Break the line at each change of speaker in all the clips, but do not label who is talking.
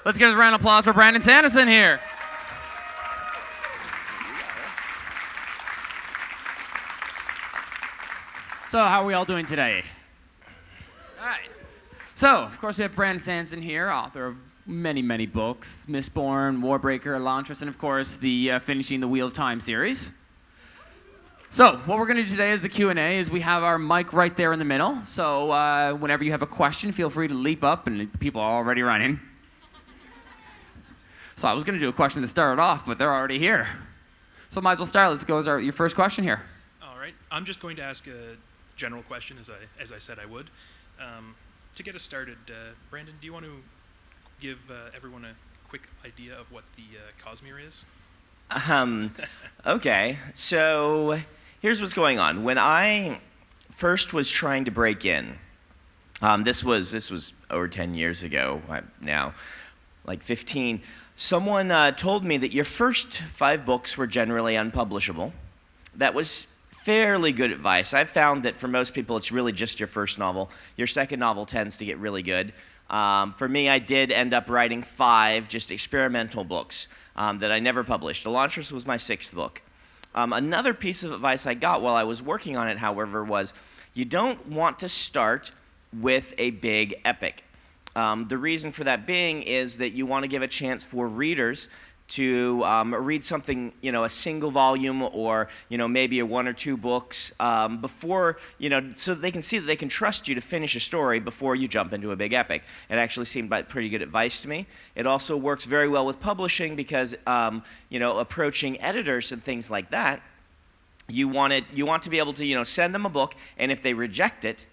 Let's give a round of applause for Brandon Sanderson here. So, how are we all doing today? All right. So, of course, we have Brandon Sanderson here, author of many, many books, Mistborn, Warbreaker, Elantris, and of course, the Finishing the Wheel of Time series. So, what we're going to do today is the Q&A, is we have our mic right there in the middle. So, whenever you have a question, feel free to leap up, and people are already running. So I was going to do a question to start it off, but they're already here. So might as well start. Let's go with your first question here.
All right. I'm just going to ask a general question, as I said I would. To get us started, Brandon, do you want to give everyone a quick idea of what the Cosmere is?
Okay. So here's what's going on. When I first was trying to break in, this was over 10 years ago now, like 15. Someone told me that your first 5 books were generally unpublishable. That was fairly good advice. I've found that for most people, it's really just your first novel. Your second novel tends to get really good. For me, I did end up writing 5 just experimental books that I never published. Elantris was my 6th book. Another piece of advice I got while I was working on it, however, was you don't want to start with a big epic. The reason for that being is that you want to give a chance for readers to read something, a single volume or, maybe a 1 or 2 books before, so that they can see that they can trust you to finish a story before you jump into a big epic. It actually seemed like pretty good advice to me. It also works very well with publishing because, approaching editors and things like that, you want to be able to, send them a book, and if they reject it,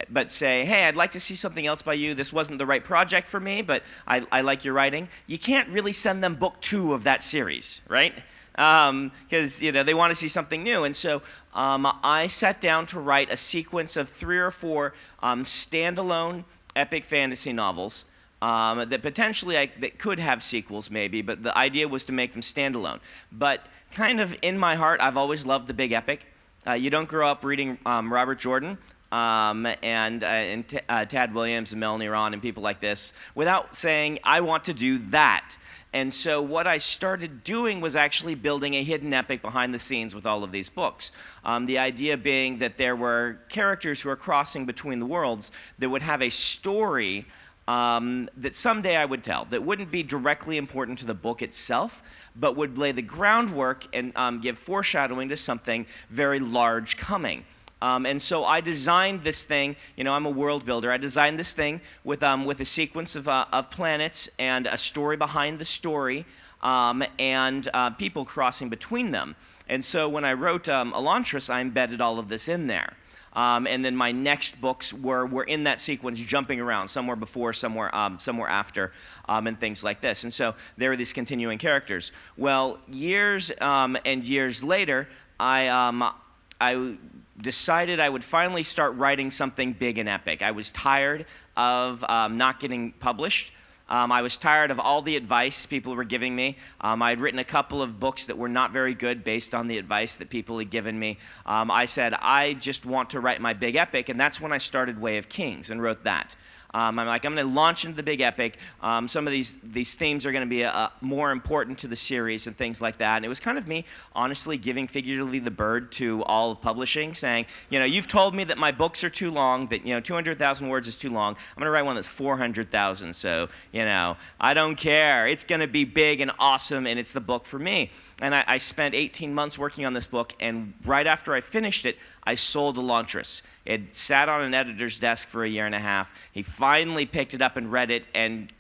but say, hey, I'd like to see something else by you. This wasn't the right project for me, but I like your writing. You can't really send them book 2 of that series, right? Because they want to see something new. And so I sat down to write a sequence of 3 or 4 standalone epic fantasy novels that potentially that could have sequels maybe, but the idea was to make them standalone. But kind of in my heart, I've always loved the big epic. You don't grow up reading Robert Jordan and Tad Williams and Melanie Ron and people like this without saying, I want to do that. And so what I started doing was actually building a hidden epic behind the scenes with all of these books. The idea being that there were characters who are crossing between the worlds that would have a story that someday I would tell, that wouldn't be directly important to the book itself, but would lay the groundwork and give foreshadowing to something very large coming. And so I designed this thing, I'm a world builder. I designed this thing with a sequence of planets and a story behind the story and people crossing between them. And so when I wrote Elantris, I embedded all of this in there. And then my next books were in that sequence, jumping around, somewhere before, somewhere after, and things like this. And so there were these continuing characters. Well, years and years later, I decided I would finally start writing something big and epic. I was tired of not getting published. I was tired of all the advice people were giving me. I had written a couple of books that were not very good based on the advice that people had given me. I said, I just want to write my big epic, and that's when I started Way of Kings and wrote that. I'm like, I'm going to launch into the big epic. Some of these themes are going to be more important to the series and things like that. And it was kind of me, honestly, giving figuratively the bird to all of publishing, saying, you've told me that my books are too long, that 200,000 words is too long. I'm going to write one that's 400,000. So I don't care. It's going to be big and awesome, and it's the book for me. And I spent 18 months working on this book, and right after I finished it, I sold Elantris. It sat on an editor's desk for a year and a half. He finally picked it up and read it and,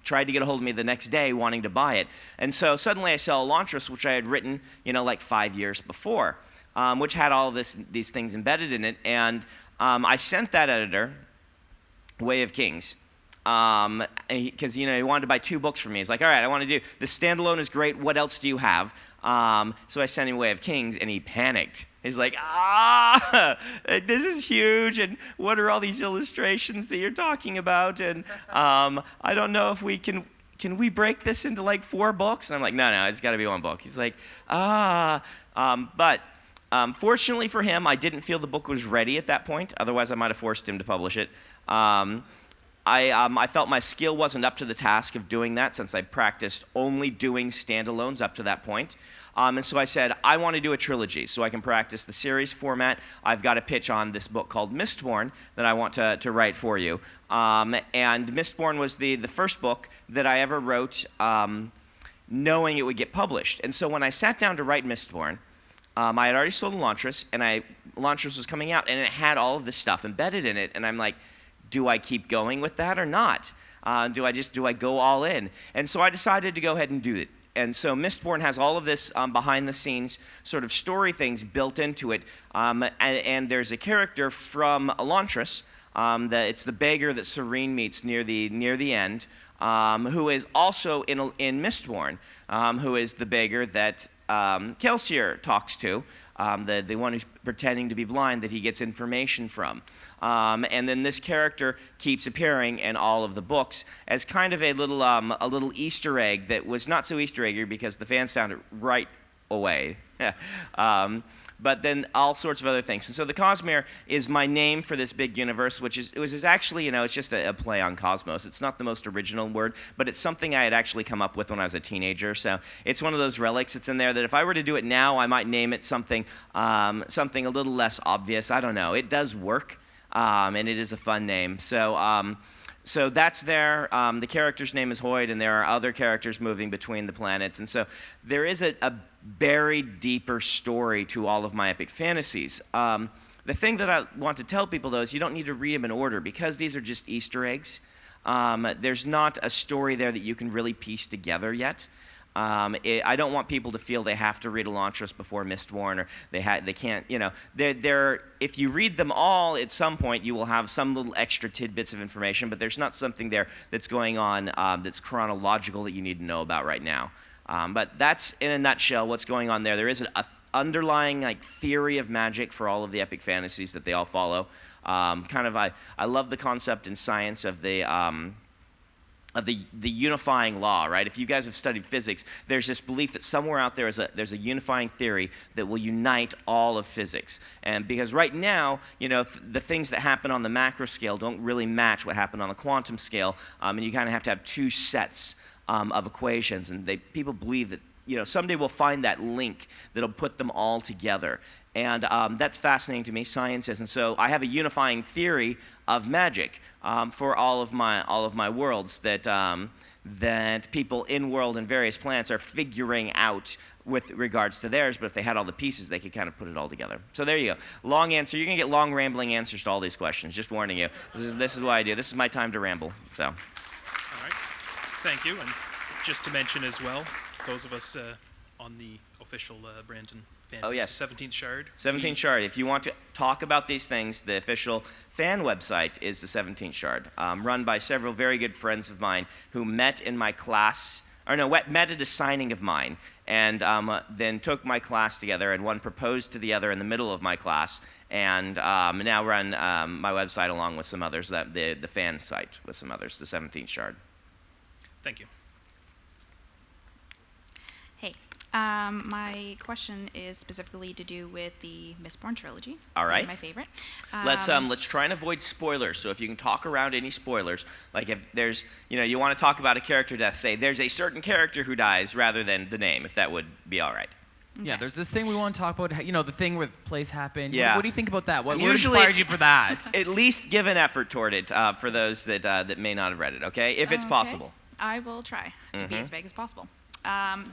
tried to get a hold of me the next day wanting to buy it. And so suddenly I sell Elantris, which I had written, like 5 years before, which had all of these things embedded in it. And I sent that editor Way of Kings. Because he wanted to buy 2 books from me. He's like, all right, I want to do the standalone is great. What else do you have? So I sent him Way of Kings, and he panicked. He's like, this is huge, and what are all these illustrations that you're talking about? And I don't know if we can we break this into like 4 books? And I'm like, no, it's got to be 1 book. He's like, but fortunately for him, I didn't feel the book was ready at that point. Otherwise, I might have forced him to publish it. I felt my skill wasn't up to the task of doing that since I practiced only doing standalones up to that point. And so I said, I want to do a trilogy so I can practice the series format. I've got a pitch on this book called Mistborn that I want to write for you. And Mistborn was the first book that I ever wrote knowing it would get published. And so when I sat down to write Mistborn, I had already sold Elantris, and Elantris was coming out, and it had all of this stuff embedded in it. And I'm like, do I keep going with that or not? Do I go all in? And so I decided to go ahead and do it. And so Mistborn has all of this behind-the-scenes sort of story things built into it. And there's a character from Elantris, it's the beggar that Serene meets near the end, who is also in Mistborn, who is the beggar that Kelsier talks to, the one who's pretending to be blind that he gets information from. And then this character keeps appearing in all of the books as kind of a little Easter egg that was not so Easter eggy because the fans found it right away. But then all sorts of other things. And so the Cosmere is my name for this big universe, which is actually, it's just a play on cosmos. It's not the most original word, but it's something I had actually come up with when I was a teenager. So it's one of those relics that's in there that if I were to do it now, I might name it something a little less obvious. I don't know. It does work, and it is a fun name. So that's there. The character's name is Hoyd, and there are other characters moving between the planets. And so there is a buried deeper story to all of my epic fantasies. The thing that I want to tell people, though, is you don't need to read them in order because these are just Easter eggs. There's not a story there that you can really piece together yet. I don't want people to feel they have to read Elantris before Mistborn, or they can't, if you read them all, at some point you will have some little extra tidbits of information, but there's not something there that's going on that's chronological that you need to know about right now. But that's, in a nutshell, what's going on there. There is an underlying theory of magic for all of the epic fantasies that they all follow. I love the concept in science of the unifying law, right? If you guys have studied physics, there's this belief that somewhere out there there's a unifying theory that will unite all of physics. And because right now, the things that happen on the macro scale don't really match what happened on the quantum scale, and you kind of have to have two sets of equations. And people believe that someday we'll find that link that'll put them all together. And that's fascinating to me, science is. And so I have a unifying theory of magic for all of my worlds that people in world and various planets are figuring out with regards to theirs. But if they had all the pieces, they could kind of put it all together. So there you go. Long answer. You're gonna get long rambling answers to all these questions. Just warning you. This is what I do. This is my time to ramble. So.
All right. Thank you. And just to mention as well, those of us on the official Brandon fan
Oh, yes.
17th Shard.
17th Shard. If you want to talk about these things, the official fan website is the 17th Shard, run by several very good friends of mine who met in my class, met at a signing of mine, and then took my class together, and one proposed to the other in the middle of my class, and now run my website along with some others, the fan site with some others, the 17th Shard.
Thank you.
Hey, my question is specifically to do with the Mistborn trilogy.
All right.
My favorite.
Let's try and avoid spoilers. So if you can talk around any spoilers, like if there's, you want to talk about a character death, say there's a certain character who dies rather than the name, if that would be all right.
Yeah, there's this thing we want to talk about, the thing where the plays happen.
Yeah.
What do you think about that? What
Usually
inspired you for that?
At least give an effort toward it for those that may not have read it, okay? If it's possible.
I will try to be as vague as possible.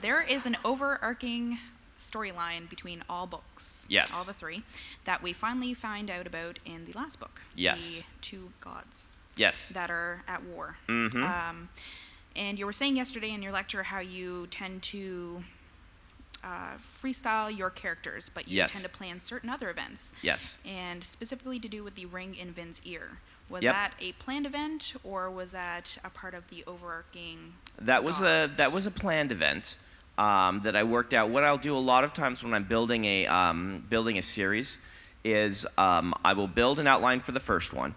There is an overarching storyline between all books,
Yes.
all the three, that we finally find out about in the last book.
Yes.
The two gods
Yes.
that are at war.
Mm-hmm.
And you were saying yesterday in your lecture how you tend to freestyle your characters, but you
Yes.
tend to plan certain other events.
Yes.
And specifically to do with the ring in Vin's ear. Was
Yep.
that a planned event, or was that a part of the overarching?
That was a planned event that I worked out. What I'll do a lot of times when I'm building a series is I will build an outline for the first one,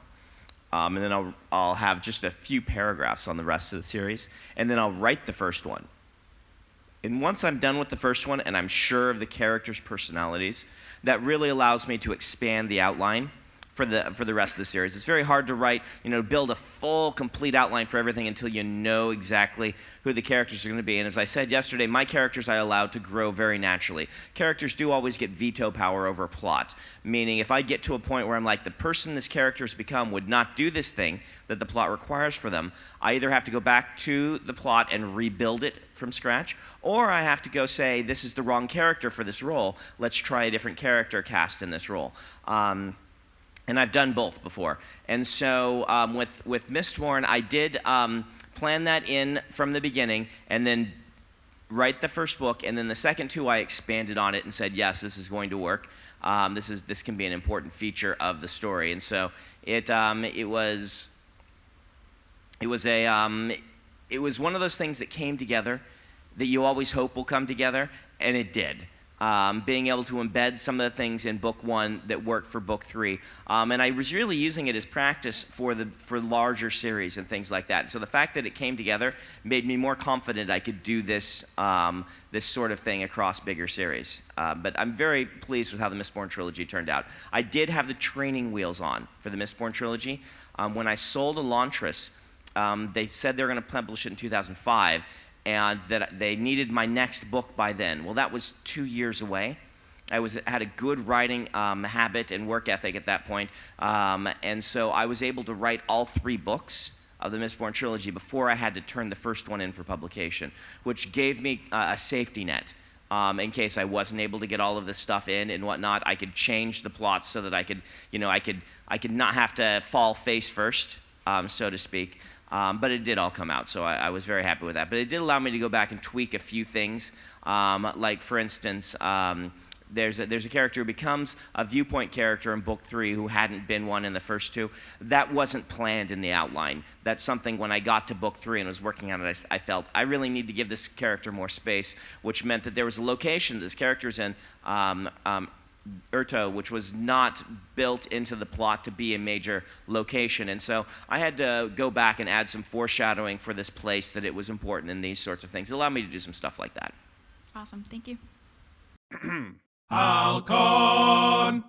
and then I'll have just a few paragraphs on the rest of the series, and then I'll write the first one. And once I'm done with the first one and I'm sure of the characters' personalities, that really allows me to expand the outline for the rest of the series. It's very hard to write, build a full, complete outline for everything until you know exactly who the characters are going to be. And as I said yesterday, my characters I allowed to grow very naturally. Characters do always get veto power over plot, meaning if I get to a point where I'm like, the person this character has become would not do this thing that the plot requires for them, I either have to go back to the plot and rebuild it from scratch, or I have to go say, this is the wrong character for this role. Let's try a different character cast in this role. And I've done both before. And so with Mistborn, I did plan that in from the beginning and then write the first book. And then the second two, I expanded on it and said, yes, this is going to work. This can be an important feature of the story. And so it was one of those things that came together that you always hope will come together, and it did. Being able to embed some of the things in book one that worked for book three. And I was really using it as practice for larger series and things like that. So the fact that it came together made me more confident I could do this sort of thing across bigger series. But I'm very pleased with how the Mistborn trilogy turned out. I did have the training wheels on for the Mistborn trilogy. When I sold Elantris, they said they were going to publish it in 2005, and that they needed my next book by then. Well, that was 2 years away. I had a good writing habit and work ethic at that point, and so I was able to write all 3 books of the Mistborn trilogy before I had to turn the first one in for publication, which gave me a safety net. In case I wasn't able to get all of this stuff in and whatnot, I could change the plots so that I could not have to fall face first, so to speak. But it did all come out, so I was very happy with that. But it did allow me to go back and tweak a few things. Like, for instance, there's a character who becomes a viewpoint character in book 3 who hadn't been one in the first 2. That wasn't planned in the outline. That's something when I got to book 3 and was working on it, I felt I really need to give this character more space, which meant that there was a location this character's in, Urto, which was not built into the plot to be a major location. And so I had to go back and add some foreshadowing for this place that it was important in these sorts of things. It allowed me to do some stuff like that.
Awesome. Thank you.
Hal-Con!